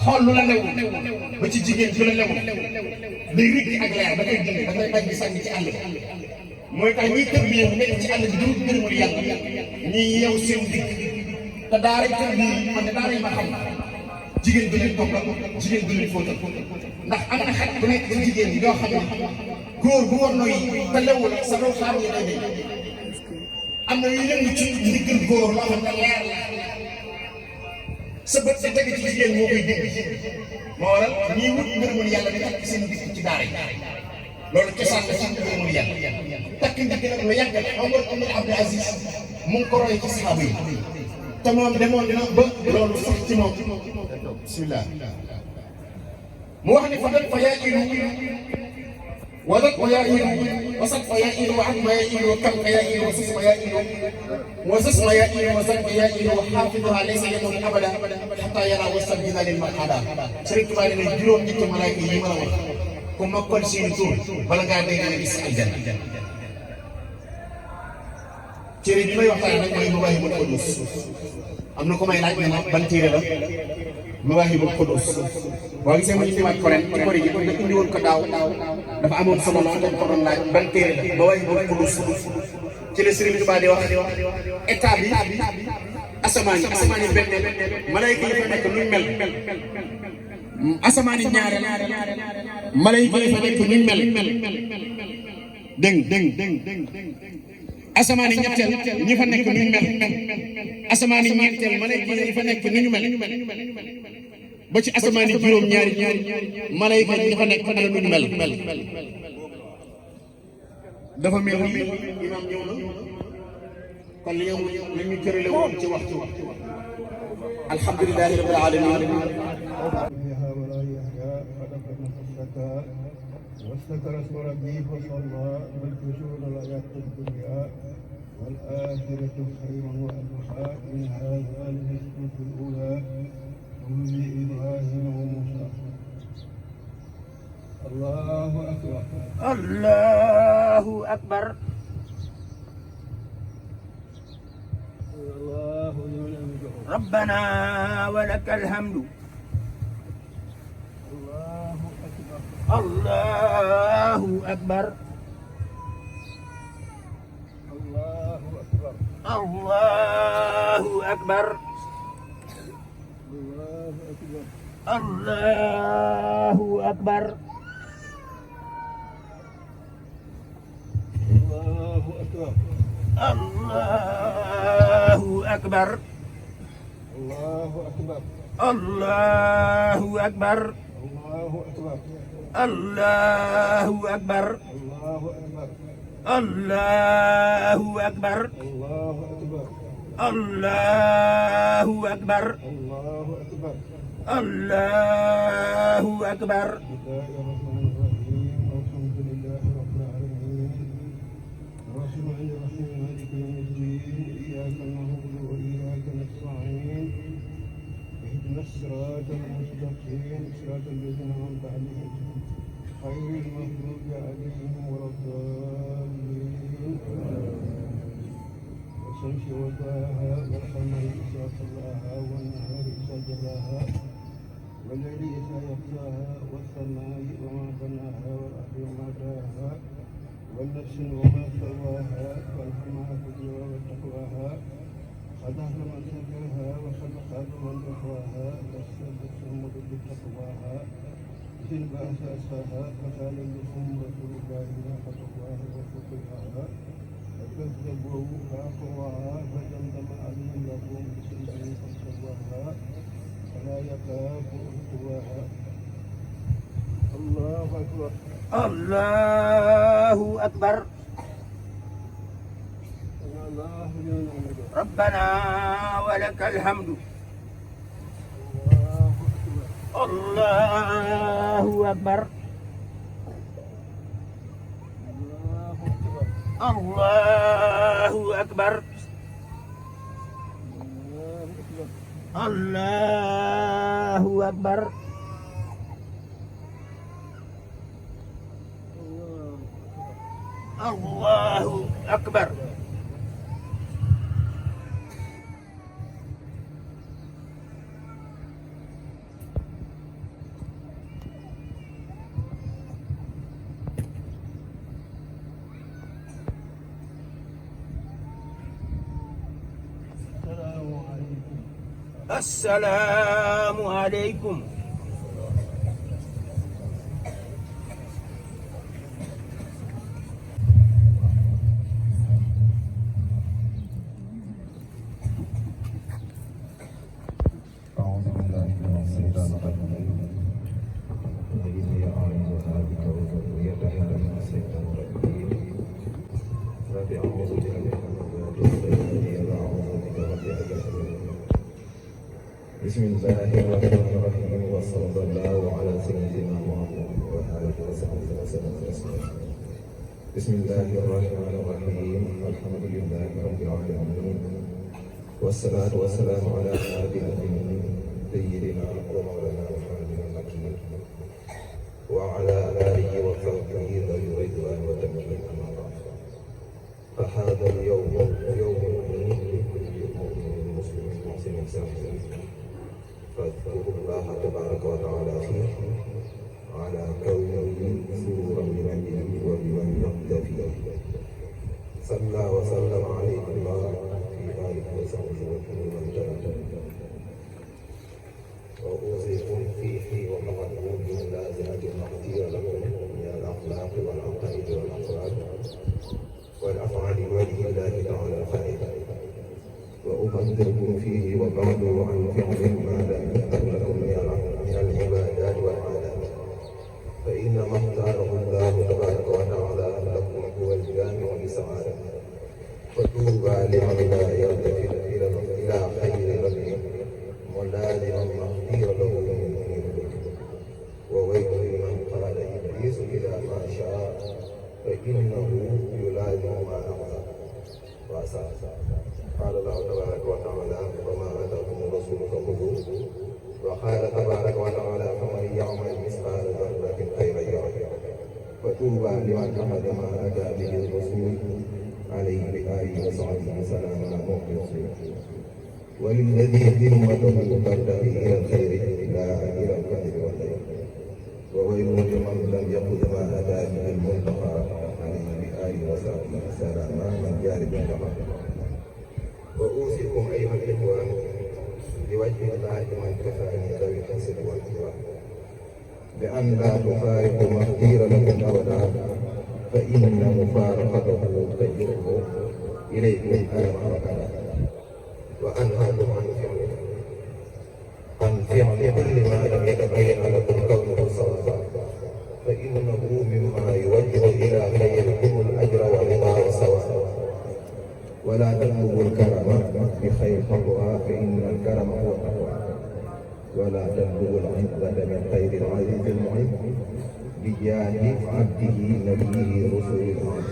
xool lu la lew ba ci jigéen ju la lew day rëcc ak leer da koy dindi da koy bañ di sànni ci àll bi mooy tax ñiy tër bi nekk ci àll bi dugub gërëmul yàlla ñiy yeew seen digg te daara tër bi man de daara yi ma xam jigéen du leen toppal jigéen du leen fóotal ndax am na xaj bu nekk ci jigéen ñi ñoo xam ne góor bu war noy te lewul sa doo xaar yi day day am na yu yëngu ci ndiggal góor loo xam ne leer la sa bët sa teg ci jigéen moo koy dégg moo waral ñii wut ngërëmul yàlla di takk seen digg ci daara yi loolu cosaan la ci ngërëmul yàlla takk ndigg nag lu yàgg la Omar ibn Abdul Aziz mu ngi ko roy ci saxaaba yi te moom demoon dina ba loolu sax ci moom bismillah mu wax ni fa dat fa yaa ilu wadat fa yaa ilu wasat fa yaa ilu wa at ma yaa ilu wa kam fa yaa ilu wa sis fa yaa ilu wa sis fa yaa ilu wa zat fa yaa ilu wa xaafiduha laysa yamutu abada xataa yara wasal dina lil maqada Sëriñ Tuubaa ne juróom ñetti malaaka yi ma la wax ku mokkal seen tur bala ngaa dégg nga gis aljanna téere bi may waxtaan nag mooy Mawaahibul Quddus am na ko may laaj ne ma ban téere la Mawaahibul Quddus boo gisee ma indiwaat ko ren ci kori gi kon indi woon ko daaw dafa amoon solo lool dañ ko doon laaj ban téere la Mawaahibul Quddus ci la Sëriñ Tuubaa di wax état bi asamaan yi benn malayka yi fa nekk nuñ mel asamaan yi ñaareel malayka yi fa nekk nuñ mel dégg asamaan yi ñetteel ñi fa nekk nuñ mel asamaan yi ñeenteel malayka yi fa nekk nuñu mel ba ci asamaan yi juróom-ñaari malayka yi fa nekk ana nuñu mel dafa mel ni imaam ñëw na kon li ñu cërale woon ci waxtu alhamdulillahi rabbil alamin واستكر اسم ربي فصلى بل تؤثرون الحياة الدنيا والآخرة خير وأبقى إن هذا لنسبة الأولى رسل إبراهيم وموسى الله أكبر الله أكبر الله ربنا ولك الحمد الله أكبر الله أكبر الله أكبر الله أكبر الله أكبر الله أكبر الله أكبر الله أكبر الله أكبر الله أكبر الله أكبر الله الله أكبر أكبر الصراط المستقيم صراط الذين أنعمت عليهم غير المغضوب عليهم ولا الضالين والشمس وضحاها والقمر إذا طلعها والنهار إذا جلاها والليل إذا يغشاها والسماء وما بناها والأرض وما داها والنفس وما سواها فألهمها فجورها وتقواها قد أفلح من زكاها وقد خاب من دحاها والسلام بتقواها إذ انبعث أسقاها فقال لهم رسول الله ناقة الله وسقياها فكذبوه فعقروها فدمدم عليهم ربهم بذنبهم فسواها فلا يخاف عقباها الله أكبر الله أكبر الله ينعم ربنا ولك الحمد الله أكبر الله أكبر الله أكبر الله أكبر السلام عليكم. أعوذ بالله من الشيطان الرجيم. وإذ أعوذ بك وذريتها من الشيطان الرجيم. رب أعوذ بك من همزات الشياطين وأعوذ بك رب أن يحضرون. بسم الله الرحمن الرحيم وصلى الله على سيدنا محمد وآله وصحبه وسلم تسليما. بسم الله الرحمن الرحيم الحمد لله رب العالمين والصلاة والسلام على هادي الأمين سيدنا ومولانا محمد المكين وعلى آله وصحبه ذوي الرضوان والتمكين أما بعد. فهذا اليوم يوم لكل مؤمن مسلم محسن سامي فاذكروا الله تبارك وتعالى فيه على كونه سورا بمن وبمن يقتفي. صلى وسلم عليه الله في آله وصحبه ومن تبعه. وأوصيكم فيه ومعلوم من لازمة المقدير لكم من الأخلاق والعقائد والأقوال والأفعال وجه الله تعالى الفائدة. وأخبركم فيه وبعد عن فعل ما لم يكن لكم من العبادات والعادات، فإنما اختاره الله تبارك وتعالى لكم هو الجامع لسعادة. فطوبى لمن لا يلتفت إلى خير ربه ولازما مغفير له من ذنوبه. وويل لمن قال إبليس إلى ما شاء فإنه يلازم ما أمر وأساء. قال الله تبارك وتعالى وما آتاكم الرسول فخذوه. وقال تبارك وتعالى فمن يعمل مثقال ذرة خيرا يره. فطوبى لمن أخذ ما أتى به الرسول عليه بآله وصحبه سلام مخلصين. وللذي همته ترتقي إلى الخير لا إلى الكذب والخير. وويل لمن لم يأخذ ما أتى به المنتقى عليه بآله وصحبه سلام من جانب الجمال. وأوصيكم أيها الإخوان بوجه الله من كفاني ذوي الحسن والإكرام بأن لا تفارقوا ما اختير لكم أبدا، فإن مفارقته تجره إليكم ألم ركدا. وأنهاكم عن فعل كل ما لم يتبين لكم كونه صوابا، فإنه مما يوجه إلى خيركم الأجر والرضا والثواب. ولا تطلبوا الكرم بخير تقوى، فإن الكرم هو التقوى. ولا تطلبوا العزة من خير العزيز المعز بجانب عبده نبيه رسول الله.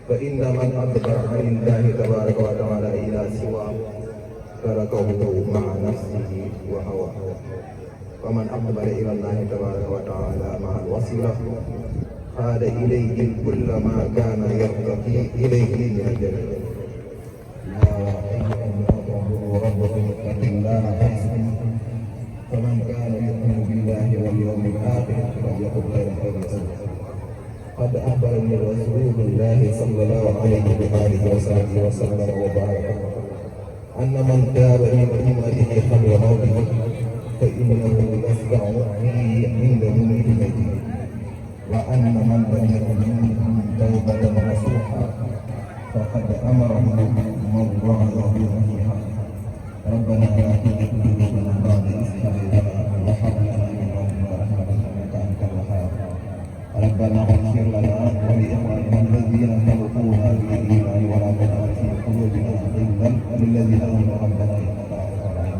فإن من أدبر عن الله تبارك وتعالى إلى سواه تركه مع نفسه وهواه. ومن أقبل إلى الله تبارك وتعالى مع الوسيلة قاد إليه كل ما كان يرتقي إليه من الجنة. يا أيها الناس اعبدوا ربكم اتقوا الله حسبه. فمن كان يؤمن بالله واليوم الآخر فليقل خيرا أو ليصمت. قد أخبرني رسول الله صلى الله عليه وآله وصحبه وسلم وبارك أن من تاب من أمته قبل موته فإنه يسمع فيه عند موته. وأن من لم يكن منهم توبة نصوحا فقد أمره من وعظه نصيحا. ربنا لا تزغ قلوبنا بعد إذ هديتنا وهب لنا من لدنك رحمة إنك أنت الوهاب. ربنا اغفر لنا ولإخواننا الذين سبقونا بالإيمان ولا تجعل في قلوبنا غلا للذين آمنوا ربنا إنك رؤوف رحيم.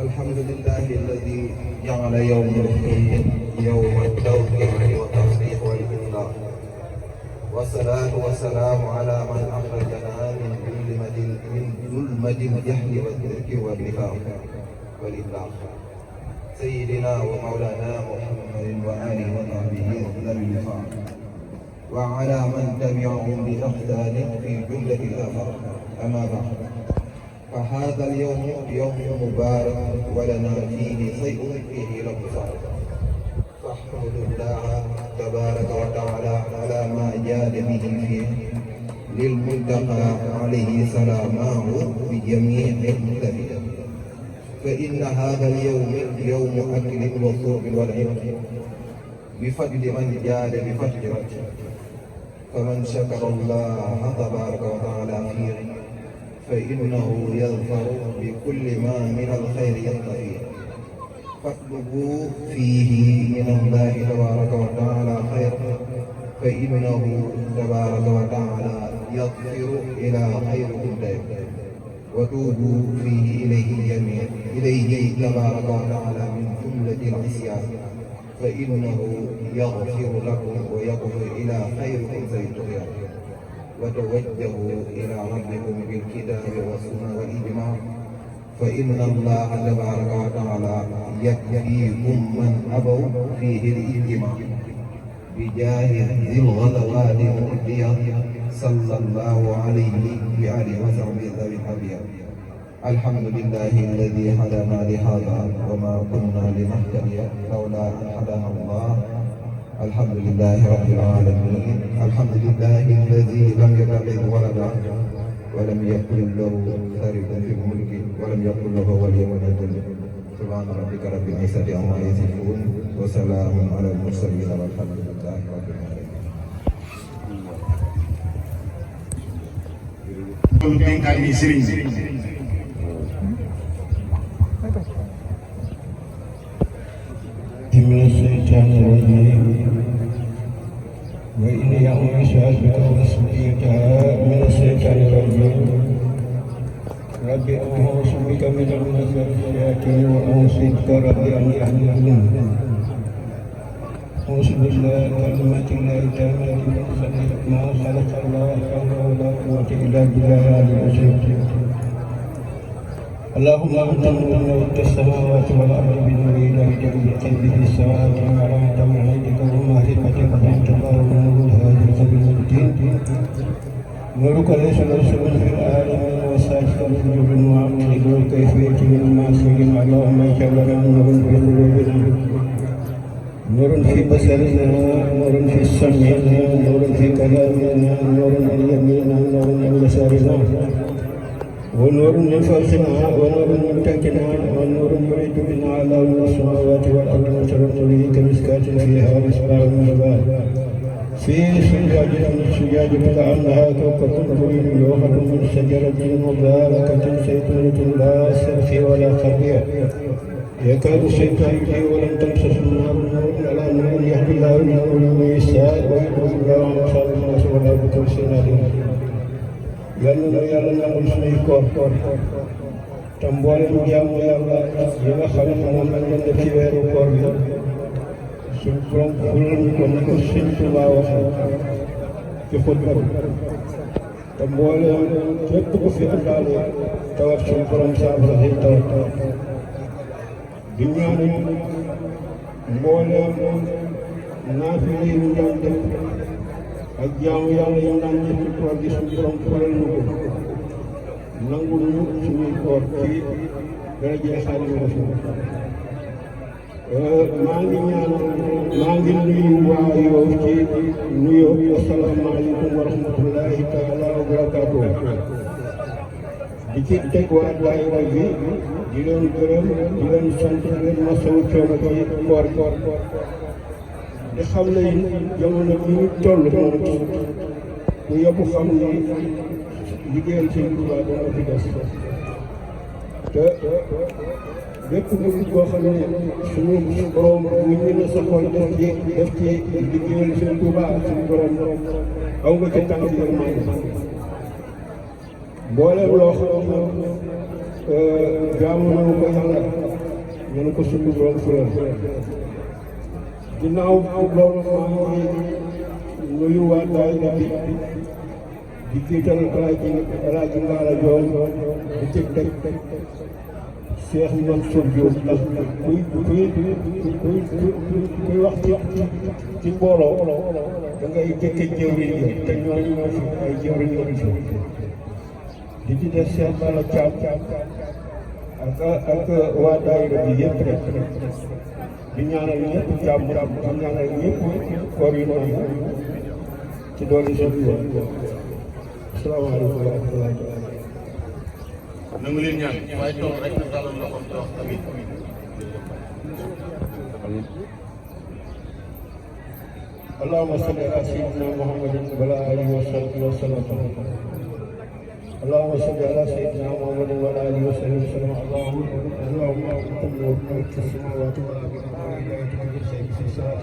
الحمد لله الذي جعل يوم الخير يوم التوفيق والتصديق والإطلاق. والصلاة والسلام على من أخرجنا من ظلمة الجهل والشرك والنفاق والإطلاق سيدنا ومولانا محمد وآله وصحبه ذوي الوفاق، وعلى من تبعهم بإحسان في جملة الآخر. أما بعد، فهذا اليوم يوم مبارك ولنا فيه شيء فيه الابصار فاحمد الله تبارك وتعالى على ما جاد به فيه للمنتقى عليه سلامه بجميع المهتدين فإن هذا اليوم يوم أكل وشرب والعلم بفضل من جاد بفضل فمن شكر الله تبارك وتعالى فيه فإنه يظفر بكل ما من الخير يستفيد فاطلبوا فيه من الله تبارك وتعالى خيرا فإنه تبارك وتعالى يغفر إلى خيركم دائما وتوبوا فيه إليه تبارك وتعالى من جملة العصيان فإنه يغفر لكم ويغفر إلى خيركم ذي الطغيان وتوجهوا إلى ربكم بالكتاب والسنة والإجماع فإن الله تبارك وتعالى يكفيكم من أبوا فيه الاجتماع بجاه ذي الغزوات المؤدية صلى الله عليه وآله وسلم ذوي الحبيب الحمد لله الذي هدانا لهذا وما كنا لنهتدي لولا أن هدانا الله الحمد لله رب العالمين الحمد لله الذي لم يتخذ ولدا ولم يكن له شريك في الملك ولم يكن له ولي من الذل سبحان ربك رب العزة عما يصفون وسلام على المرسلين والحمد لله رب العالمين. dénkaan ni sëriñ bi من الشيطان الرجيم وإني أعوذ بك وذريتها من الشيطان الرجيم رب أعوذ بك من همزات الشياطين وأعوذ بك رب أن يحضرون أعوذ بالله كلمات الله التامة من شر ما خلق الله حول ولا قوة إلا بالله العلي العظيم اللهم أنت نور نورت السماوات والأرض بنور إلهك بالقلب في السماوات ورحمة معيدك ومعرفتك فأنت الله نور هذه القبيل الدين نورك ليس مرسول في العالمين وسائر الوجوه وعقل والكيفية من المعصومين اللهم اجعل لنا نور في قلوبنا نور في بصرنا نور في سمعنا نور في كلامنا نور عن يميننا نور عن يسارنا ونور من فوقنا ونور من تحتنا ونور يريد بنا على السماوات والارض وسر نوره كمسكاة فيها مصباح النبات في سجاج كأنها كوكب دري يوقد من شجرة مباركة زيتونة لا شرق ولا غربية يكاد الشيطان يضيء ولم تمسسه النار نور على نور يهدي الله نور من يشاء ويضرب الله امثال الناس ولا بتوسيل yàlla na yàlla nangul suñuy koor te mboolem jaamu yàlla yi nga xam ne moom lañ doon def ci weeru koor bi suñ borom fulal ñu ko ni ko Sëñ Tuubaa waxee ci xutba bi te mboolem képp ku fi àndaale tawat suñ borom saafara si tawat di ñaanu mboolem naafile yi ñu daan def ak jaamu yàlla yi naan def ci koor gi suñu borom faral ñu ko nangul ñu suñuy koor ci daraja Xaadimu Rasuul maa ngi nuyu waa Yoff ci nuyoo asalaamaaleykum wa rahmatullahi taala wa barakaatuh di ci teg waa daayira bi di leen gërëm di leen sant di leen masawu coono ci koor di xam ne jamono bi ñu toll moom ku yóbbu xam ni liggéeyal Sëñ Tuubaa dana fi des te bépp nit boo xam ne suñu borom bu ñu ne sa xol def ci liggéeyal Sëñ Tuubaa suñu borom aw nga ca tànk yërmande mbooleem loo xam ne jaamu nañu ko yàlla ñu ko suñu borom fulal ginnaaw loolu maa ngi nuyu waa daayira bi di jiital Alaaji Ngaala Joon di ci teg Cheikh Mansour Diop ndax kuy wax ci mbooloo da ngay jëkke jëwriñ yi te ñooñu ñoo fi ay jëwriñ yi fi di ci des seen bala caam ak waa daayira bi yëpp rek di ñaanal ñëpp jàmm di ñaanal ñëpp koor yu nangu ci doole suñu yoon asalaamaaleykum wa rahmatulah. na nga leen ñaan waaye toog rek ñu dalal loxoom te wax tamit. allahumma salli ala sayyidina muhammadin wa ala alihi wa sahbihi wa sallam. اللهم صل على سيدنا محمد وعلى اله وصحبه وسلم. اللهم اغفر لنا في السماوات والارض وإلهك في السماء في الصلاه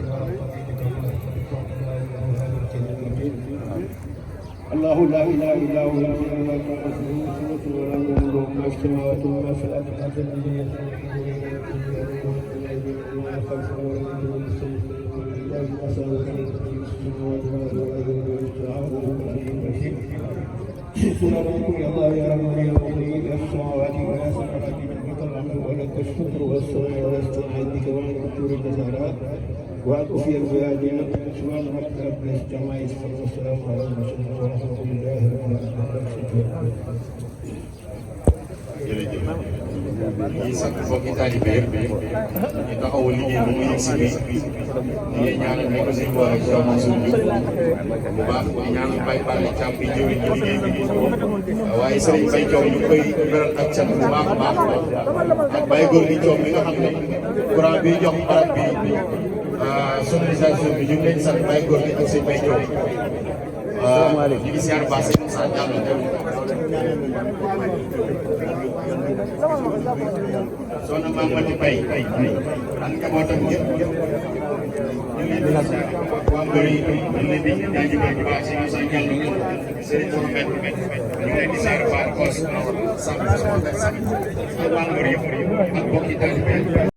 الله لا اله الا هو الحي لا تاخذه سنه ولا نوم ما في السماوات وما في الارض يا الله يا رب العالمين يا السماوات ويا سماوات لك الامر ولك الشكر والصلاه والاستعانه بك وعلى الدكتور الجزاء وأطفي البلادين سبحان ربك رب العزة عما يصفون والسلام على المرسلين والحمد لله رب العالمين. jërëjëf ñi sant mbokki taalibe yëpp ñu taxawal liggéey ba mu yegg si bi ñu ngi ñaanal ne ko sëñ Ba ak Cheikh Mansour Diouf bu baax di ñaanal Baye Balla Thiam bi jëwriñ ci liggéey bi waaye sëriñ Baye Thiaw ñu koy beral ak cant bu baax a baax ak Baye Góor gi Thiaw mi nga xam ne courant bi jox barab bi sonorisation bi ñu ngi leen sant Baye Góor gi ak sëñ Baye Thiaw ñu ngi siyaar baax sëñ Moussa Diallo soxna Mame Mati Faye ak njabootam ñëpp ñu ngi leen di sant waa mbër yi ñu leen di jaajëfal bu baax si Moussa Diallo Serigne Mohamed ñu ngi leen di siyaar baax Kos Samb ak waa mbër yëpp ak mbokki taalibe